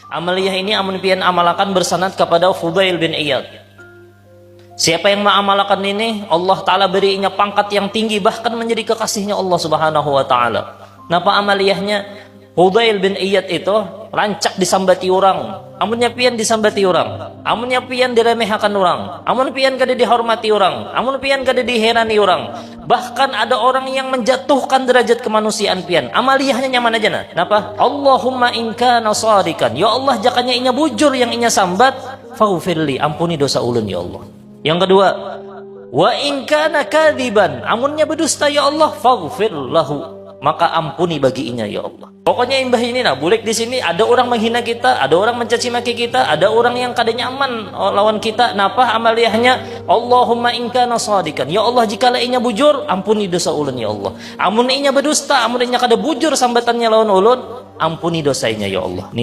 Amaliyah ini amun pian amalakan bersanad kepada Fudail bin Iyad. Siapa yang mengamalkan ini, Allah Ta'ala berinya pangkat yang tinggi, bahkan menjadi kekasihnya Allah Subhanahu wa Ta'ala. Napa amaliyahnya? Fudail bin Iyad itu rancak disambati orang, amunnya pian disambati orang, amunnya pian diremehkan orang, amun pian kada dihormati orang, amun pian kada diherani orang. Bahkan ada orang yang menjatuhkan derajat kemanusiaan pian. Amaliyahnya nyaman aja nah. Napa? Allahumma in kana shadikan. Ya Allah, jakanya inya bujur yang inya sambat, faghfirli, ampuni dosa ulun ya Allah. Yang kedua, wa in kana kadziban, amunnya berdusta ya Allah, faghfir lahu, maka ampuni baginya ya Allah. Pokoknya imbah ini nah, bulik di sini ada orang menghina kita, ada orang mencaci maki kita, ada orang yang kada nyaman lawan kita. Napa amaliyahnya? Allahumma in kana shadikan. Ya Allah, jikalau inya bujur, ampuni dosa ulun ya Allah. Amun inya berdusta, amun inya kada bujur sambatannya lawan ulun, ampuni dosanya ya Allah.